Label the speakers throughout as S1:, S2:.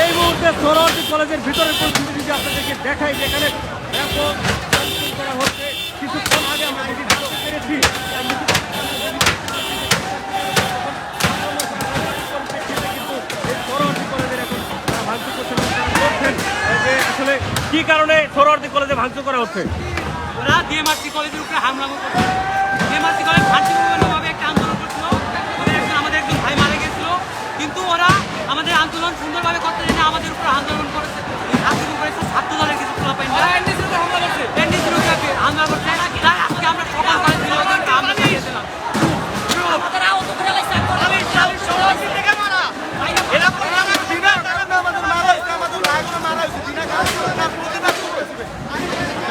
S1: এই মুহূর্তে সোহরাওয়ার্দী কলেজের ভিতরের পরিস্থিতি যদি আপনাদেরকে দেখাই, যেখানে ব্যাপক ভাঙচুর করা হচ্ছে। কিছুক্ষণ আগে আমরা যেটি জানতে পেরেছি, সোহরাওয়ার্দী কলেজের এখন ভাঙচুর করছেন। বলছেন যে আসলে কি কারণে সোহরাওয়ার্দী কলেজে ভাঙচুর করা হচ্ছে?
S2: ওরা ডিএমআরসি কলেজের উপরে হামলা করছে। ডিএমআরসি কলেজ শান্তিপূর্ণভাবে একটা আন্দোলন করছিল, আমাদের একজন ভাই মারা গেছিল, কিন্তু ওরা আমাদের আন্দোলন সুন্দরভাবে করতে জেনে আমাদের উপর আন্দোলন করেছে। ছাত্র দলের কিছু পোলাপাইন হামলা করছে। আজকে আমরা সকাল করে আমরা দিয়েছিলাম।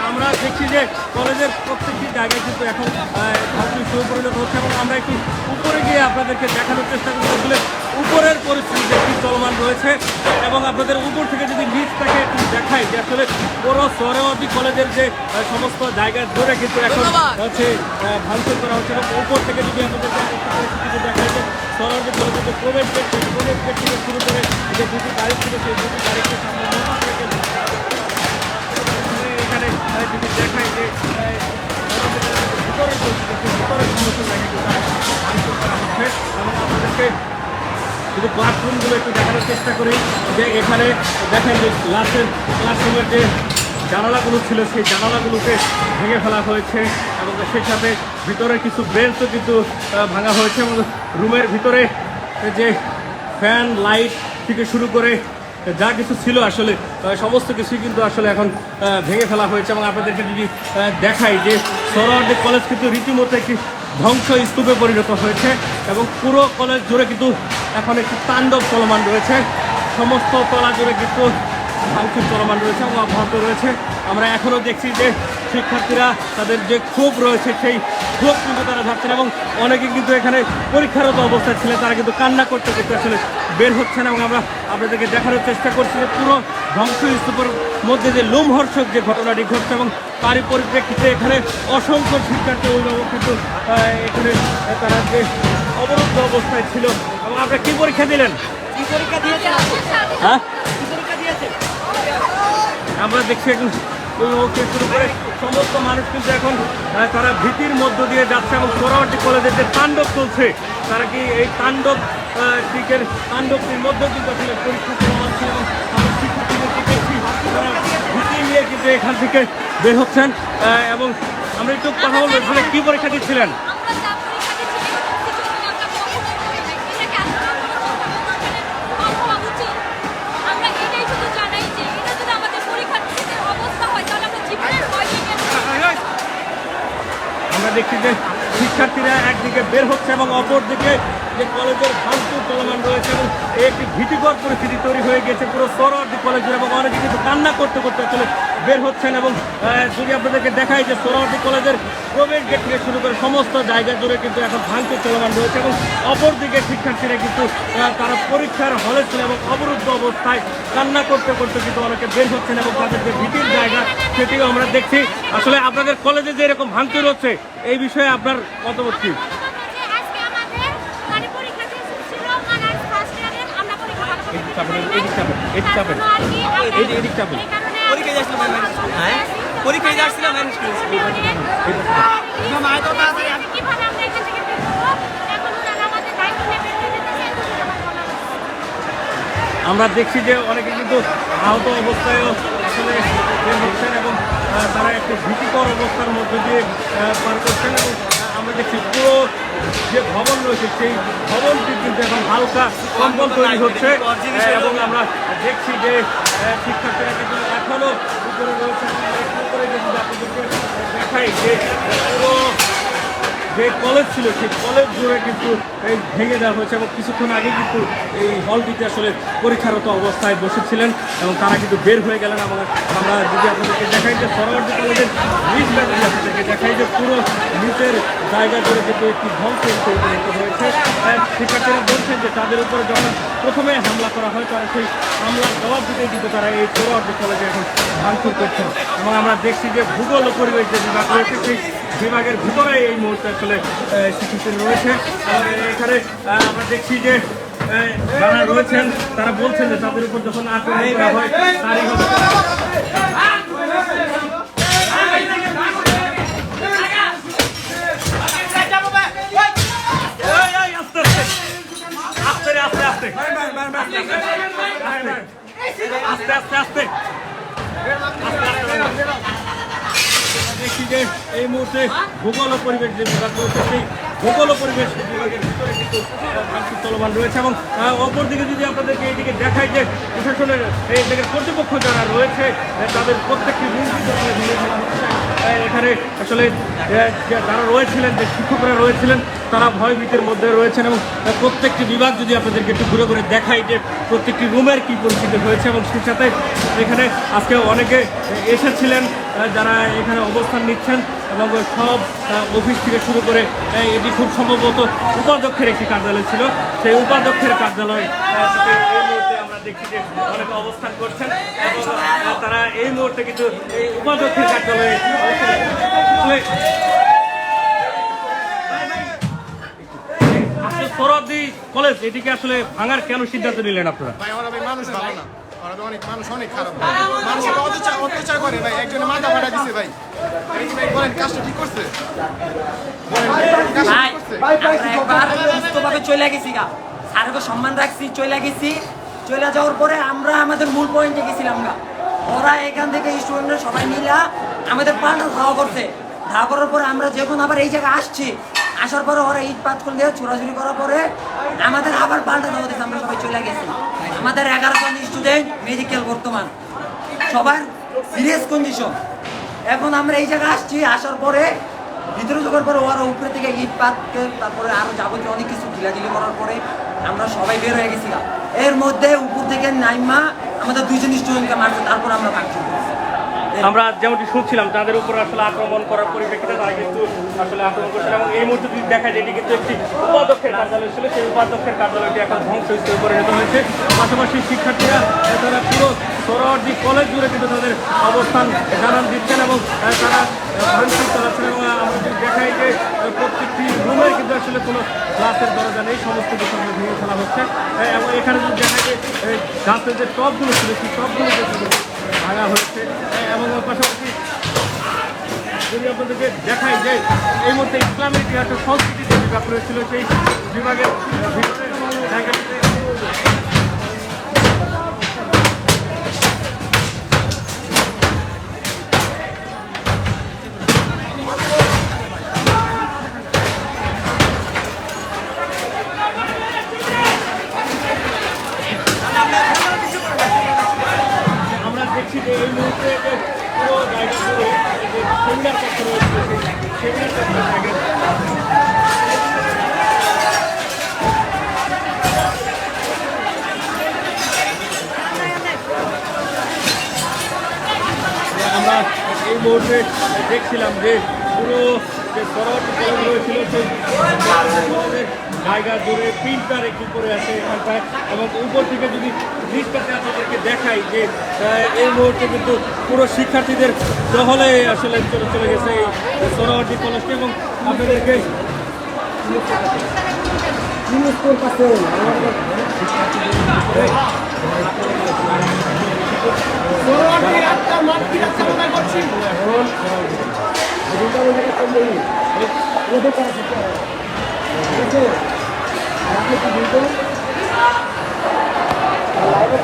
S1: আমরা দেখছি যে কলেজের প্রত্যেকটি জায়গায় কিন্তু এখন ভাঙচুর পরিণত হচ্ছে এবং আমরা একটু উপরে গিয়ে আপনাদেরকে দেখানোর চেষ্টা করছি আসলে উপরের পরিস্থিতি কি চলমান রয়েছে। এবং আপনাদের উপর থেকে যদি নিচটাকে একটু দেখাই যে আসলে বড় সোহরাওয়ার্দী কলেজের যে সমস্ত জায়গা ধরে কিন্তু এখন হচ্ছে ভাঙচুর করা হচ্ছে। এবং উপর থেকে যদি আপনাদেরকে পরিস্থিতি দেখাই যে সোহরাওয়ার্দী কলেজের যে প্রবেশ গেট থেকে শুরু করে যে দুটি গাড়ি ছিল সেই দুটি গাড়িকে সামনে এখানে যদি দেখাই যে ভিতরের সমস্ত জায়গায় ভাঙচুর করা হচ্ছে। এবং আপনাদেরকে যদি ক্লাসরুমগুলো একটু দেখানোর চেষ্টা করি যে এখানে দেখেন যে ক্লাসরুমের যে জানালাগুলো ছিল সেই জানালাগুলোকে ভেঙে ফেলা হয়েছে এবং সেই সাথে ভিতরে কিছু বেঞ্চও কিন্তু ভাঙা হয়েছে এবং রুমের ভিতরে যে ফ্যান লাইট থেকে শুরু করে যা কিছু ছিল আসলে সমস্ত কিছুই কিন্তু আসলে এখন ভেঙে ফেলা হয়েছে। এবং আপনাদেরকে যদি দেখাই যে সোহরাওয়ার্দী কলেজ কিন্তু রীতিমতো একটি ধ্বংস স্তূপে পরিণত হয়েছে এবং পুরো কলেজ জুড়ে কিন্তু এখন একটি তাণ্ডব চলমান রয়েছে। সমস্ত তলা জুড়ে কিন্তু ভাঙচুর চলমান রয়েছে এবং অব্যাহত রয়েছে। আমরা এখনও দেখছি যে শিক্ষার্থীরা তাদের যে ক্ষোভ রয়েছে সেই ক্ষোভ কিন্তু তারা যাচ্ছেন এবং অনেকে কিন্তু এখানে পরীক্ষারত অবস্থায় ছিলেন, তারা কিন্তু কান্না করতে করতে আসলে বের হচ্ছেন। এবং আমরা আপনাদেরকে দেখানোর চেষ্টা করছি যে পুরো ধ্বংসস্তূপের মধ্যে যে লোমহর্ষক যে ঘটনাটি ঘটছে এবং তারই পরিপ্রেক্ষিতে এখানে অসংখ্য শিক্ষার্থী অভিভাবক কিন্তু এখানে তারা যে অবরুদ্ধ অবস্থায় ছিল। এবং আপনারা কি পরীক্ষা দিলেন? হ্যাঁ, আমরা দেখছি এখন শুরু করে সমস্ত মানুষ কিন্তু এখন তারা ভীতির মধ্য দিয়ে যাচ্ছে এবং সোহরাওয়ার্দী কলেজের যে তাণ্ডব চলছে তারা কি এই তাণ্ডবটির মধ্যে কিন্তু আসলে পরীক্ষা চলমান ছিল এবং আমরা শিক্ষার্থীদেরকে দেখছি তারা ভীতি নিয়ে কিন্তু এখান থেকে বের হচ্ছেন। এবং আমরা একটু কথা বলবো, এখানে কি পরীক্ষা দিচ্ছিলেন? আমরা দেখছি যে শিক্ষার্থীরা একদিকে বের হচ্ছে এবং অপরদিকে যে কলেজের ভাঙচুর চলমান রয়েছে এবং একটি ভীতিকর পরিস্থিতি তৈরি হয়ে গেছে পুরো সোহরাওয়ার্দী কলেজের। এবং অনেকে কিন্তু কান্না করতে করতে আসলে বের হচ্ছেন। এবং যদি আপনাদেরকে দেখাই যে সোহরাওয়ার্দী কলেজের প্রবেশ গেট থেকে শুরু করে সমস্ত জায়গা জুড়ে কিন্তু এখন ভাঙচুর চলমান রয়েছে এবং অপরদিকে শিক্ষার্থীরা কিন্তু তারা পরীক্ষার হলে ছিল এবং অবরুদ্ধ অবস্থায় কান্না করতে করতে কিন্তু অনেকে বের হচ্ছেন এবং তাদের যে ভীতির জায়গা সেটিও আমরা দেখছি। আসলে আপনাদের কলেজে যে এরকম ভাঙচুর হচ্ছে এই বিষয়ে আপনার মতামত কি? আমরা দেখছি যে অনেকে কিন্তু আহত অবস্থায়ও আসলে বের হচ্ছেন এবং তারা একটি ভীতিকর অবস্থার মধ্যে দিয়ে পার করছেন। এবং আমরা দেখছি পুরো যে ভবন রয়েছে সেই ভবনটি কিন্তু এখন হালকা কম্পন তৈরি হচ্ছে এবং আমরা দেখছি যে শিক্ষার্থীরা কিন্তু এখনও উপরে রয়েছে। উপরে যদি আপনাদেরকে দেখাই যে পুরো যে কলেজ ছিল সেই কলেজ জুড়ে কিন্তু এই ভেঙে দেওয়া হয়েছে এবং কিছুক্ষণ আগে কিন্তু এই হলটিতে আসলে পরীক্ষারত অবস্থায় বসেছিলেন এবং তারা কিন্তু বের হয়ে গেলেন। এবং আমরা যদি আপনাদেরকে দেখাই যে সোহরাওয়ার্দী কলেজের নিচ যদি আপনাদেরকে দেখাই যে পুরো নিচের জায়গা জুড়ে কিন্তু একটি ধ্বংসের পরিণত হয়েছে। শিক্ষার্থীরা বলছেন যে তাদের উপরে যখন প্রথমে হামলা করা হয় তারা সেই হামলার জবাব দিতেই কিন্তু তারা এই সোহরাওয়ার্দী কলেজে এখন ভাঙচুর করছেন। এবং আমরা দেখছি যে ভূগোল ও পরিবেশ যে বিভাগ রয়েছে সেই বিভাগের ভিতরে এই মুহূর্তে আসলে শিক্ষার্থী রয়েছে। এখানে আমরা দেখছি যে যারা রয়েছেন তারা বলছেন যে তাদের উপর যখন আক্রমণ করা হয় তারই আস্তে আস্তে আস্তে দেখি যে এই মুহূর্তে ভূগোল ও পরিবেশ যে বিভাগ রয়েছে সেই ভূগোল ও পরিবেশ বিভাগের ভিতরে কিন্তু ভাঙচুর চলমান রয়েছে এবং অপরদিকে যদি আপনাদেরকে এইদিকে দেখায় যে প্রশাসনের এই জায়গার কর্তৃপক্ষ যারা রয়েছে তাদের প্রত্যেকটি রুম এখানে আসলে যারা রয়েছিলেন যে শিক্ষকরা রয়েছিলেন তারা ভয়ভীতির মধ্যে রয়েছেন এবং প্রত্যেকটি বিভাগ যদি আপনাদেরকে একটু ঘুরে ঘুরে দেখাই যে প্রত্যেকটি রুমের কী পরিস্থিতি হয়েছে এবং সেই সাথে এখানে আজকে অনেকে এসেছিলেন যারা এখানে অবস্থান নিচ্ছেন এবং সব অফিস থেকে শুরু করে এটি খুব সম্ভবত উপাধ্যক্ষের একটি কার্যালয় ছিল সেই উপাধ্যক্ষের কার্যালয় এই মুহূর্তে আমরা দেখছি যে অনেকে অবস্থান করছেন এবং তারা এই মুহূর্তে কিন্তু এই উপাধ্যক্ষের কার্যালয়ে সোহরাওয়ার্দী কলেজ এটিকে আসলে ভাঙার কেন সিদ্ধান্ত নিলেন আপনারা?
S3: ভাই ওরা ভাই মানুষ ভালো না, ওরা অনেক মানুষ অনেক খারাপ, মানুষের অত্যাচার করে ভাই, একজনে মাথা ফাটা দিছে ভাই। এই ভাই বলেন কাজটা ঠিক করছে?
S4: সুস্থভাবে চলে গেছি গা, স্যারকে সম্মান রাখছি, চলে গেছি। চলে যাওয়ার পরে আমরা আমাদের মূল পয়েন্টে গেছিলাম গা। ওরা এখান থেকে স্টুডেন্টরা সবাই মিলা আমাদের পাল্টা ধাওয়া করছে। ধাওয়া করার পরে আমরা যখন আবার এই জায়গায় আসছি, আসার পরে ওরা ইট পাথর দিয়ে ছোড়াছুড়ি করার পরে আমাদের আবার পাল্টা ধাওয়া দিয়েছে। আমরা সবাই চলে গেছি। আমাদের 11 জন স্টুডেন্ট মেডিকেল বর্তমান সবার সিরিয়াস কন্ডিশন। এখন আমরা এই জায়গায় আসছি, আসার পরে ভিতরে ঢোকার পরে ওরা উপরে থেকে ইট পাতকে তারপরে আরো যাবতীয় অনেক কিছু ঢিলাঢিলি করার পরে আমরা সবাই বের হয়ে গেছিলাম। এর মধ্যে উপর থেকে নাইমা আমাদের 2 জন স্টুডেন্টকে মারছে, তারপর আমরা ভাঙচুর করেছি।
S1: আমরা যেমনটি শুনছিলাম তাদের উপর আসলে আক্রমণ করার পরিপ্রেক্ষিতে তারা কিন্তু আসলে আক্রমণ করছিল এবং এই মুহূর্তে যদি দেখা যায় এটি কিন্তু একটি উপাধ্যক্ষের কার্যালয় ছিল, সেই উপাধ্যক্ষের কার্যালয়টি এখন ধ্বংসস্তূপে পরিণত হয়েছে। পাশাপাশি শিক্ষার্থীরা তারা পুরো সোহরাওয়ার্দী কলেজ জুড়ে কিন্তু তাদের অবস্থান জানান দিচ্ছেন এবং তারা ভাঙচুর চালাচ্ছেন এবং আমরা যদি দেখাই যে প্রত্যেকটি রুমে কিন্তু আসলে কোনো ক্লাসের দরজা নেই, সমস্ত কিছু ভেঙে ফেলা হচ্ছে এবং এখানে যদি দেখা যায় গাছের যে টবগুলো ছিল সেই টবগুলো ভাঙা হচ্ছে এবং পাশাপাশি যদি আপনাদেরকে দেখাই যে এই মুহূর্তে ইসলামিক ইতিহাস ও সংস্কৃতি যে বিভাগ রয়েছিল সেই বিভাগের ভিতরে জায়গাটিতে আমরা দেখছি যে এই মুহূর্তে পুরো জায়গা জুড়ে যে সেমিনার কক্ষ রয়েছে সেই সেমিনার কক্ষের আমরা এই মুহূর্তে দেখছিলাম যে পুরো যে সোহরাওয়ার্দী কলেজ রয়েছিল সেই কলেজের জায়গা জুড়ে প্রিন্টার একটু করে আছে এখানটায় এবং উপর থেকে যদি দৃশ্যটাতে আপনাদেরকে দেখাই যে এই মুহূর্তে কিন্তু পুরো শিক্ষার্থীদের দহলে আসলে চলে গেছে এই সোহরাওয়ার্দী কলেজটি এবং আপনাদেরকে
S5: লাইভে